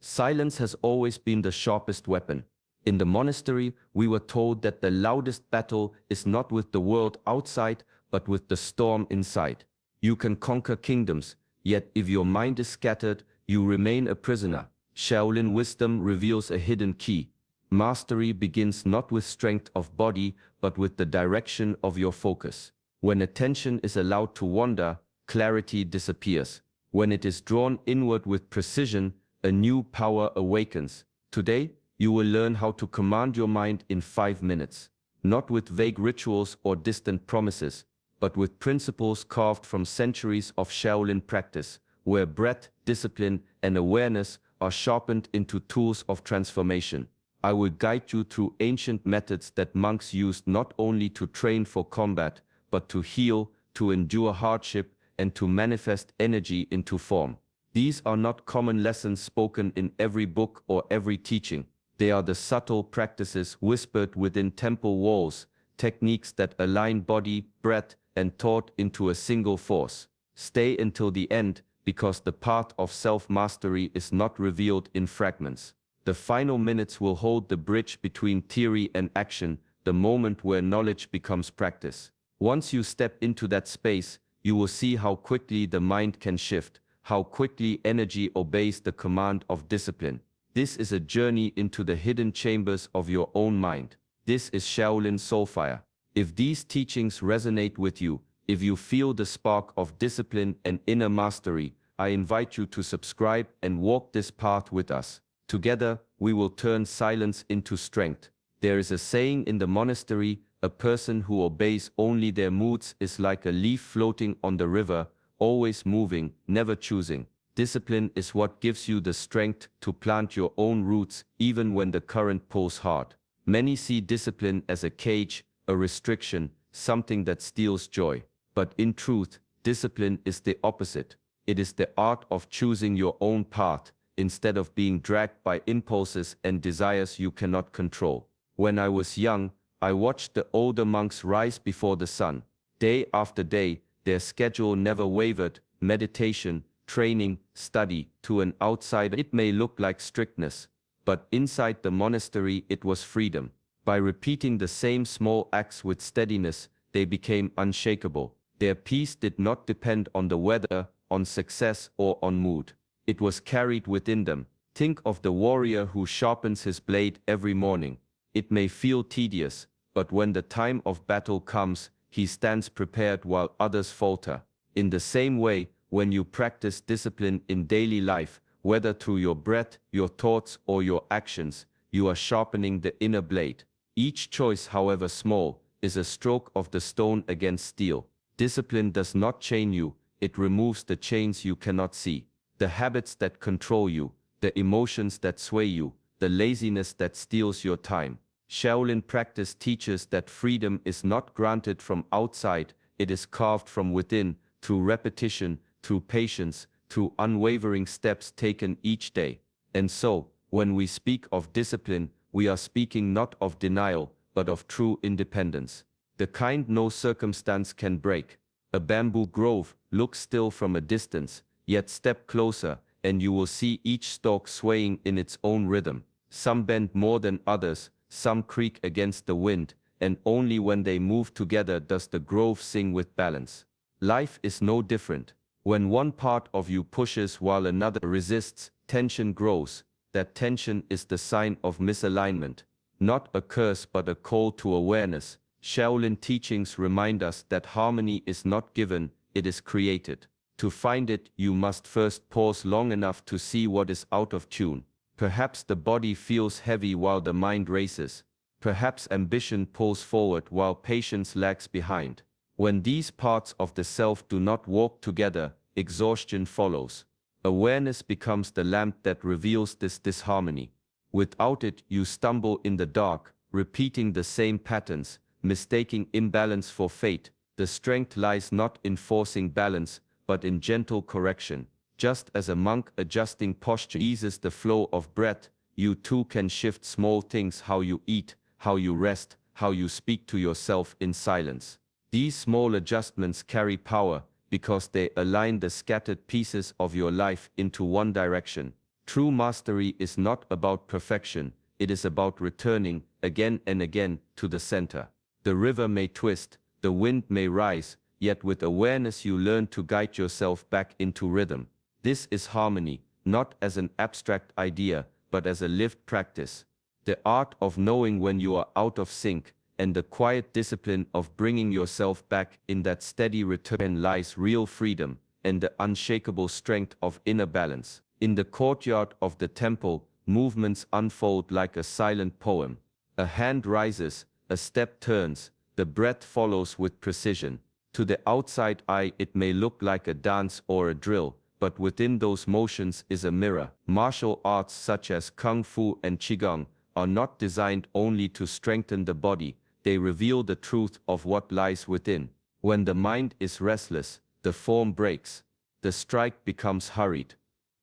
Silence has always been the sharpest weapon. In the monastery, we were told that the loudest battle is not with the world outside, but with the storm inside. You can conquer kingdoms, yet if your mind is scattered, you remain a prisoner. Shaolin wisdom reveals a hidden key. Mastery begins not with strength of body, but with the direction of your focus. When attention is allowed to wander, clarity disappears. When it is drawn inward with precision, a new power awakens. Today, you will learn how to command your mind in 5 minutes. Not with vague rituals or distant promises, but with principles carved from centuries of Shaolin practice, where breath, discipline, and awareness are sharpened into tools of transformation. I will guide you through ancient methods that monks used not only to train for combat, but to heal, to endure hardship, and to manifest energy into form. These are not common lessons spoken in every book or every teaching. They are the subtle practices whispered within temple walls, techniques that align body, breath, and thought into a single force. Stay until the end, because the path of self-mastery is not revealed in fragments. The final minutes will hold the bridge between theory and action, the moment where knowledge becomes practice. Once you step into that space, you will see how quickly the mind can shift, how quickly energy obeys the command of discipline. This is a journey into the hidden chambers of your own mind. This is Shaolin Soulfire. If these teachings resonate with you, if you feel the spark of discipline and inner mastery, I invite you to subscribe and walk this path with us. Together, we will turn silence into strength. There is a saying in the monastery, a person who obeys only their moods is like a leaf floating on the river, always moving, never choosing. Discipline is what gives you the strength to plant your own roots even when the current pulls hard. Many see discipline as a cage, a restriction, something that steals joy. But in truth, discipline is the opposite. It is the art of choosing your own path, instead of being dragged by impulses and desires you cannot control. When I was young, I watched the older monks rise before the sun. Day after day, their schedule never wavered. Meditation, training, study. To an outsider it may look like strictness, but inside the monastery it was freedom. By repeating the same small acts with steadiness, they became unshakable. Their peace did not depend on the weather, on success, or on mood. It was carried within them. Think of the warrior who sharpens his blade every morning. It may feel tedious, but when the time of battle comes, he stands prepared while others falter. In the same way, when you practice discipline in daily life, whether through your breath, your thoughts, or your actions, you are sharpening the inner blade. Each choice, however small, is a stroke of the stone against steel. Discipline does not chain you, it removes the chains you cannot see. The habits that control you, the emotions that sway you, the laziness that steals your time. Shaolin practice teaches that freedom is not granted from outside, it is carved from within, through repetition, through patience, through unwavering steps taken each day. And so, when we speak of discipline, we are speaking not of denial, but of true independence. The kind no circumstance can break. A bamboo grove, look still from a distance, yet step closer, and you will see each stalk swaying in its own rhythm. Some bend more than others, some creak against the wind, and only when they move together does the grove sing with balance. Life is no different. When one part of you pushes while another resists, tension grows. That tension is the sign of misalignment. Not a curse but a call to awareness. Shaolin teachings remind us that harmony is not given, it is created. To find it, you must first pause long enough to see what is out of tune. Perhaps the body feels heavy while the mind races. Perhaps ambition pulls forward while patience lags behind. When these parts of the self do not walk together, exhaustion follows. Awareness becomes the lamp that reveals this disharmony. Without it, you stumble in the dark, repeating the same patterns, mistaking imbalance for fate. The strength lies not in forcing balance, but in gentle correction. Just as a monk adjusting posture eases the flow of breath, you too can shift small things: how you eat, how you rest, how you speak to yourself in silence. These small adjustments carry power, because they align the scattered pieces of your life into one direction. True mastery is not about perfection, it is about returning, again and again, to the center. The river may twist, the wind may rise, yet with awareness you learn to guide yourself back into rhythm. This is harmony, not as an abstract idea, but as a lived practice. The art of knowing when you are out of sync, and the quiet discipline of bringing yourself back in that steady return lies real freedom, and the unshakable strength of inner balance. In the courtyard of the temple, movements unfold like a silent poem. A hand rises, a step turns, the breath follows with precision. To the outside eye it may look like a dance or a drill, but within those motions is a mirror. Martial arts such as Kung Fu and Qigong are not designed only to strengthen the body, they reveal the truth of what lies within. When the mind is restless, the form breaks, the strike becomes hurried,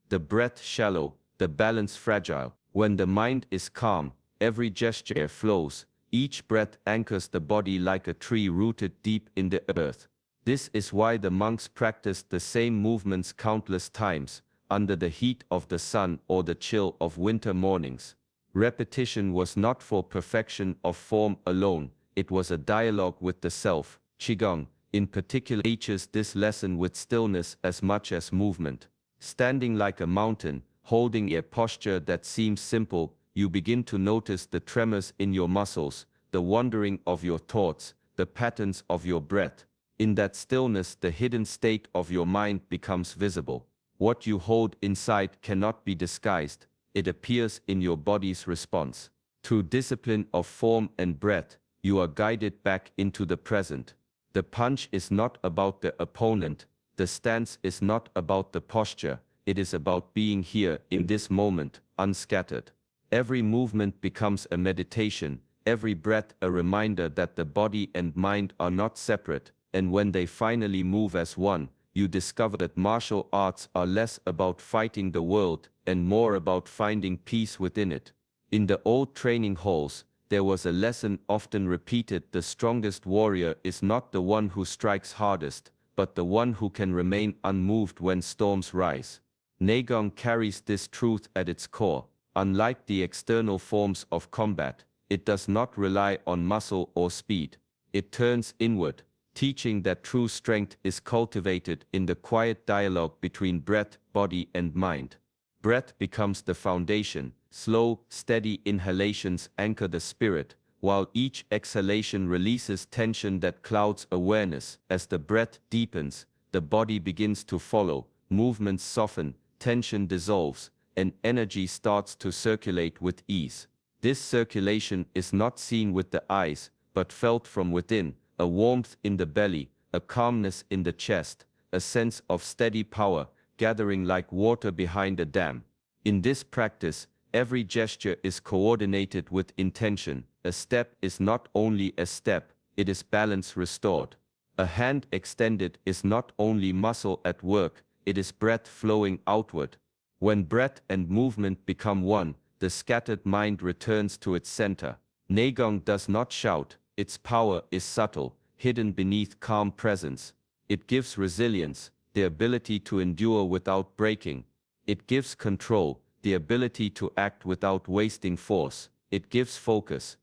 the breath shallow, the balance fragile. When the mind is calm, every gesture flows, each breath anchors the body like a tree rooted deep in the earth. This is why the monks practiced the same movements countless times, under the heat of the sun or the chill of winter mornings. Repetition was not for perfection of form alone, it was a dialogue with the self. Qigong, in particular, teaches this lesson with stillness as much as movement. Standing like a mountain, holding a posture that seems simple, you begin to notice the tremors in your muscles, the wandering of your thoughts, the patterns of your breath. In that stillness, the hidden state of your mind becomes visible. What you hold inside cannot be disguised, it appears in your body's response. Through discipline of form and breath, you are guided back into the present. The punch is not about the opponent, the stance is not about the posture, it is about being here in this moment, unscattered. Every movement becomes a meditation, every breath a reminder that the body and mind are not separate, and when they finally move as one, you discover that martial arts are less about fighting the world and more about finding peace within it. In the old training halls, there was a lesson often repeated: the strongest warrior is not the one who strikes hardest, but the one who can remain unmoved when storms rise. Neigong carries this truth at its core. Unlike the external forms of combat, it does not rely on muscle or speed. It turns inward, teaching that true strength is cultivated in the quiet dialogue between breath, body, and mind. Breath becomes the foundation. Slow, steady inhalations anchor the spirit, while each exhalation releases tension that clouds awareness. As the breath deepens, the body begins to follow, movements soften, tension dissolves, and energy starts to circulate with ease. This circulation is not seen with the eyes, but felt from within, a warmth in the belly, a calmness in the chest, a sense of steady power, gathering like water behind a dam. In this practice, every gesture is coordinated with intention. A step is not only a step, it is balance restored. A hand extended is not only muscle at work, it is breath flowing outward. When breath and movement become one, the scattered mind returns to its center. Neigong does not shout, its power is subtle, hidden beneath calm presence. It gives resilience, the ability to endure without breaking. It gives control, the ability to act without wasting force. It gives focus,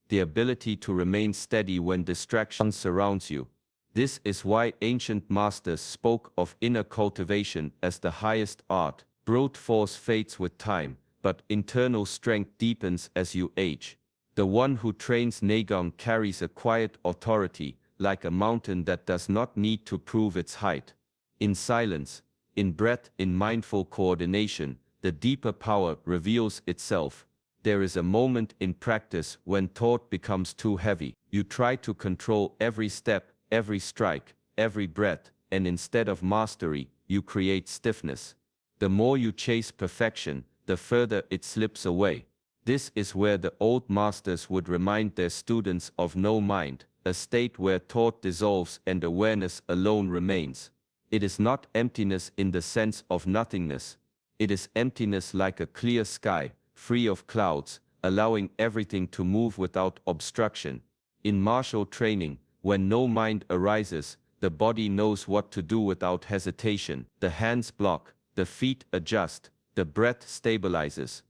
the ability to remain steady when distraction surrounds you. This is why ancient masters spoke of inner cultivation as the highest art. Brute force fades with time, but internal strength deepens as you age. The one who trains Neigong carries a quiet authority, like a mountain that does not need to prove its height. In silence, in breath, in mindful coordination, the deeper power reveals itself. There is a moment in practice when thought becomes too heavy. You try to control every step, every strike, every breath, and instead of mastery, you create stiffness. The more you chase perfection, the further it slips away. This is where the old masters would remind their students of no mind, a state where thought dissolves and awareness alone remains. It is not emptiness in the sense of nothingness. It is emptiness like a clear sky, free of clouds, allowing everything to move without obstruction. In martial training, when no mind arises, the body knows what to do without hesitation. The hands block, the feet adjust, The breath stabilizes.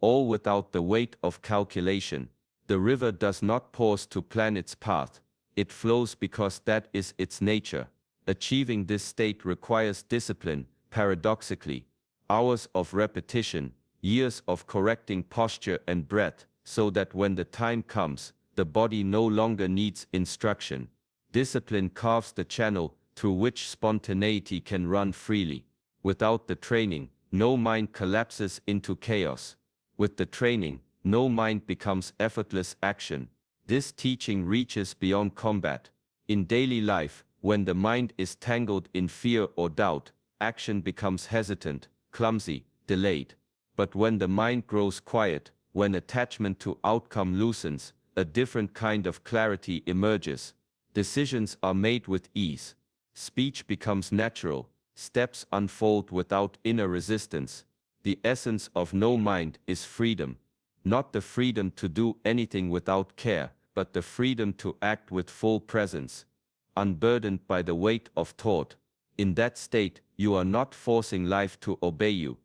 All without the weight of calculation. The river does not pause to plan its path. It flows because that is its nature. Achieving this state requires discipline, paradoxically. Hours of repetition, years of correcting posture and breath, so that when the time comes, the body no longer needs instruction. Discipline carves the channel through which spontaneity can run freely. Without the training, no mind collapses into chaos. With the training, no mind becomes effortless action. This teaching reaches beyond combat. In daily life, when the mind is tangled in fear or doubt, action becomes hesitant, clumsy, delayed. But when the mind grows quiet, when attachment to outcome loosens, a different kind of clarity emerges. Decisions are made with ease. Speech becomes natural. Steps unfold without inner resistance. The essence of no mind is freedom. Not the freedom to do anything without care, but the freedom to act with full presence, unburdened by the weight of thought. In that state, you are not forcing life to obey you.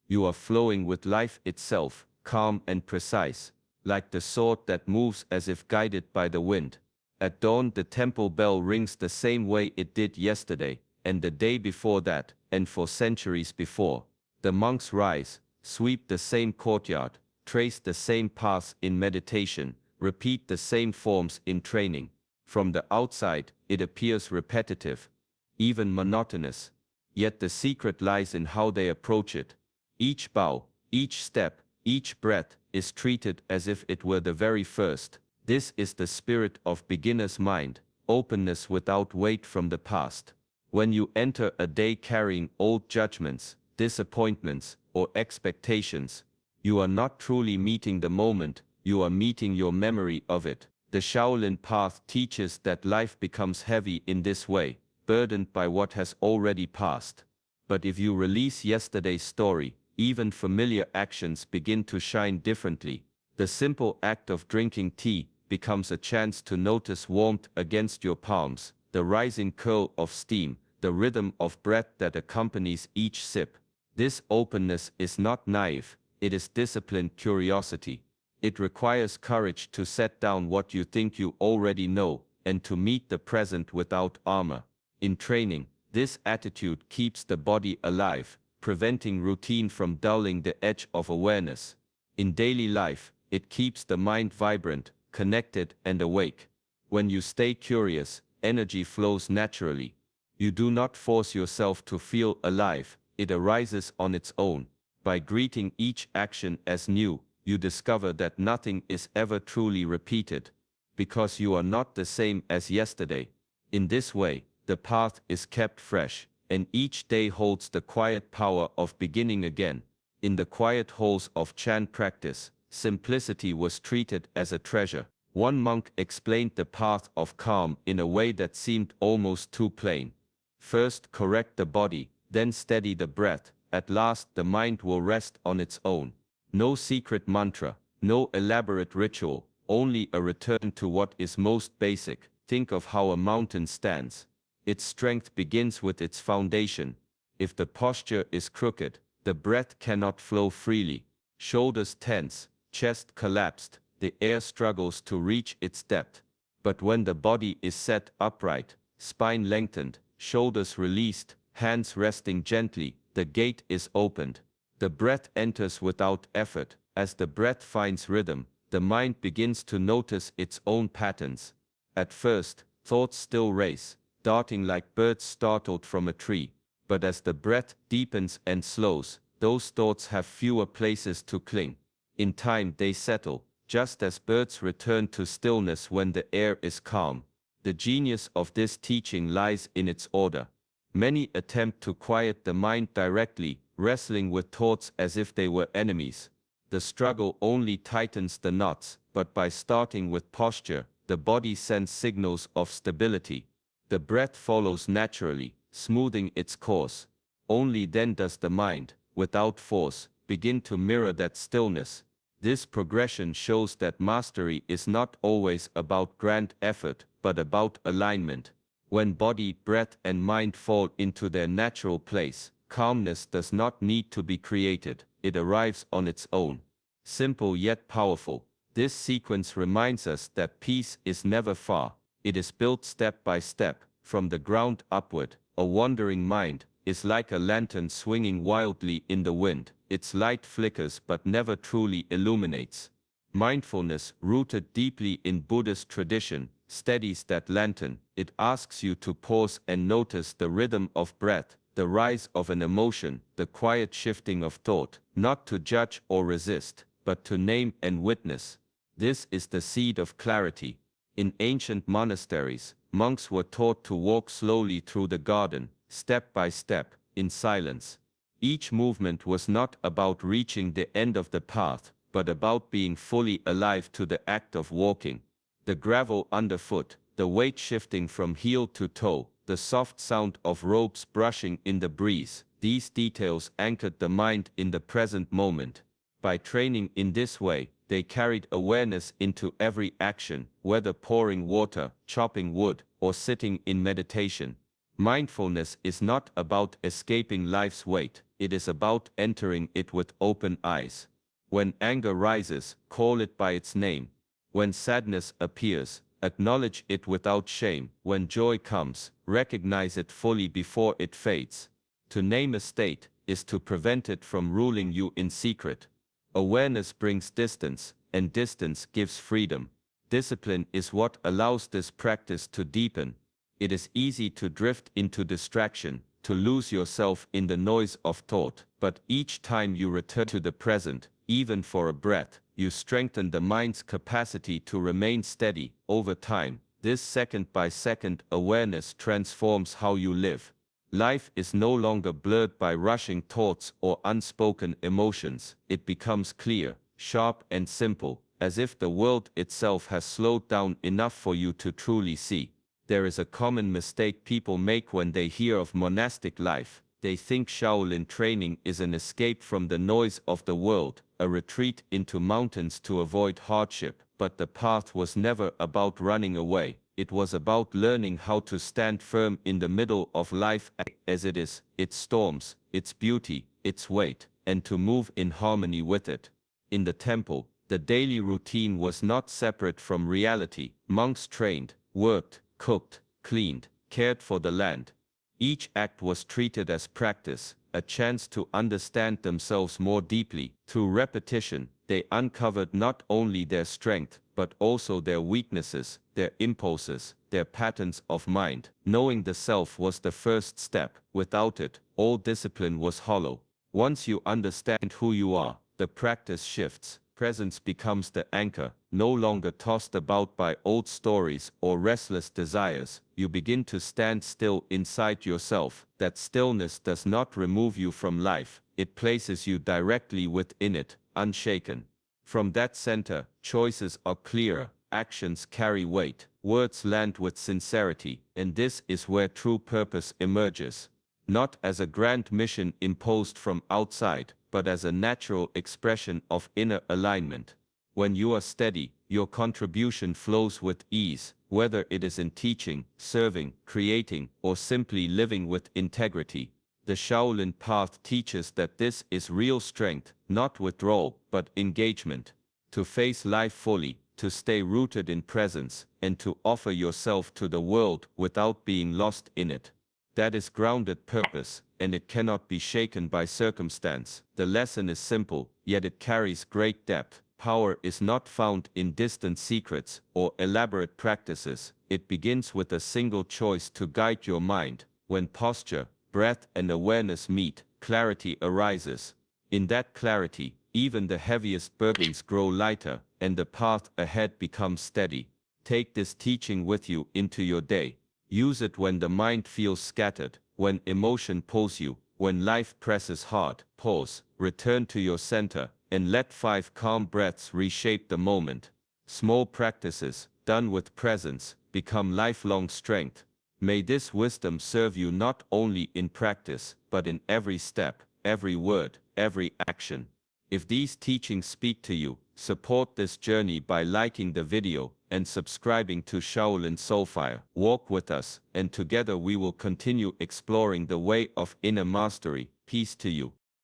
You are flowing with life itself, calm and precise, like the sword that moves as if guided by the wind. At dawn, the temple bell rings the same way it did yesterday, and the day before that, and for centuries before. The monks rise, sweep the same courtyard, trace the same paths in meditation, repeat the same forms in training. From the outside, it appears repetitive, even monotonous. Yet the secret lies in how they approach it. Each bow, each step, each breath is treated as if it were the very first. This is the spirit of beginner's mind, openness without weight from the past. When you enter a day carrying old judgments, disappointments, or expectations, you are not truly meeting the moment, you are meeting your memory of it. The Shaolin path teaches that life becomes heavy in this way, burdened by what has already passed. But if you release yesterday's story, even familiar actions begin to shine differently. The simple act of drinking tea becomes a chance to notice warmth against your palms, the rising curl of steam, the rhythm of breath that accompanies each sip. This openness is not naive, it is disciplined curiosity. It requires courage to set down what you think you already know, and to meet the present without armor. In training, this attitude keeps the body alive, preventing routine from dulling the edge of awareness. In daily life, it keeps the mind vibrant, connected and awake. When you stay curious, energy flows naturally. You do not force yourself to feel alive, it arises on its own. By greeting each action as new, you discover that nothing is ever truly repeated, because you are not the same as yesterday. In this way, the path is kept fresh, and each day holds the quiet power of beginning again. In the quiet halls of Chan practice, simplicity was treated as a treasure. One monk explained the path of calm in a way that seemed almost too plain. First correct the body, then steady the breath, at last the mind will rest on its own. No secret mantra, no elaborate ritual, only a return to what is most basic. Think of how a mountain stands. Its strength begins with its foundation. If the posture is crooked, the breath cannot flow freely. Shoulders tense, chest collapsed, the air struggles to reach its depth. But when the body is set upright, spine lengthened, shoulders released, hands resting gently, the gate is opened. The breath enters without effort. As the breath finds rhythm, the mind begins to notice its own patterns. At first, thoughts still race, darting like birds startled from a tree. But as the breath deepens and slows, those thoughts have fewer places to cling. In time they settle, just as birds return to stillness when the air is calm. The genius of this teaching lies in its order. Many attempt to quiet the mind directly, wrestling with thoughts as if they were enemies. The struggle only tightens the knots, but by starting with posture, the body sends signals of stability. The breath follows naturally, smoothing its course. Only then does the mind, without force, begin to mirror that stillness. This progression shows that mastery is not always about grand effort, but about alignment. When body, breath and mind fall into their natural place, calmness does not need to be created. it arrives on its own. Simple yet powerful, this sequence reminds us that peace is never far. It is built step by step, from the ground upward. A wandering mind is like a lantern swinging wildly in the wind. Its light flickers but never truly illuminates. Mindfulness, rooted deeply in Buddhist tradition, steadies that lantern. It asks you to pause and notice the rhythm of breath, the rise of an emotion, the quiet shifting of thought, not to judge or resist, but to name and witness. This is the seed of clarity. In ancient monasteries, monks were taught to walk slowly through the garden, step by step, in silence. Each movement was not about reaching the end of the path, but about being fully alive to the act of walking. The gravel underfoot, the weight shifting from heel to toe, the soft sound of ropes brushing in the breeze, these details anchored the mind in the present moment. By training in this way, they carried awareness into every action, whether pouring water, chopping wood, or sitting in meditation. Mindfulness is not about escaping life's weight, it is about entering it with open eyes. When anger rises, call it by its name. When sadness appears, acknowledge it without shame. When joy comes, recognize it fully before it fades. To name a state is to prevent it from ruling you in secret. Awareness brings distance, and distance gives freedom. Discipline is what allows this practice to deepen. It is easy to drift into distraction, to lose yourself in the noise of thought, but each time you return to the present, even for a breath, you strengthen the mind's capacity to remain steady. Over time, this second-by-second awareness transforms how you live. Life is no longer blurred by rushing thoughts or unspoken emotions. It becomes clear, sharp and simple, as if the world itself has slowed down enough for you to truly see. There is a common mistake people make when they hear of monastic life. They think Shaolin training is an escape from the noise of the world, a retreat into mountains to avoid hardship. But the path was never about running away. It was about learning how to stand firm in the middle of life as it is, its storms, its beauty, its weight, and to move in harmony with it. In the temple, the daily routine was not separate from reality. Monks trained, worked, cooked, cleaned, cared for the land. Each act was treated as practice, a chance to understand themselves more deeply. Through repetition, they uncovered not only their strength, but also their weaknesses, their impulses, their patterns of mind. Knowing the self was the first step. Without it, all discipline was hollow. Once you understand who you are, the practice shifts. Presence becomes the anchor, no longer tossed about by old stories or restless desires. You begin to stand still inside yourself. That stillness does not remove you from life, it places you directly within it, unshaken. From that center, choices are clearer, actions carry weight, words land with sincerity, and this is where true purpose emerges. Not as a grand mission imposed from outside, but as a natural expression of inner alignment. When you are steady, your contribution flows with ease, whether it is in teaching, serving, creating, or simply living with integrity. The Shaolin path teaches that this is real strength, not withdrawal, but engagement. To face life fully, to stay rooted in presence, and to offer yourself to the world without being lost in it. That is grounded purpose, and it cannot be shaken by circumstance. The lesson is simple, yet it carries great depth. Power is not found in distant secrets or elaborate practices. It begins with a single choice to guide your mind. When posture, breath, and awareness meet, clarity arises. In that clarity, even the heaviest burdens grow lighter, and the path ahead becomes steady. Take this teaching with you into your day. Use it when the mind feels scattered, when emotion pulls you, when life presses hard. Pause, return to your center, and let 5 calm breaths reshape the moment. Small practices, done with presence, become lifelong strength. May this wisdom serve you not only in practice, but in every step, every word, every action. If these teachings speak to you, support this journey by liking the video and subscribing to Shaolin Soulfire. Walk with us, and together we will continue exploring the way of inner mastery. Peace to you.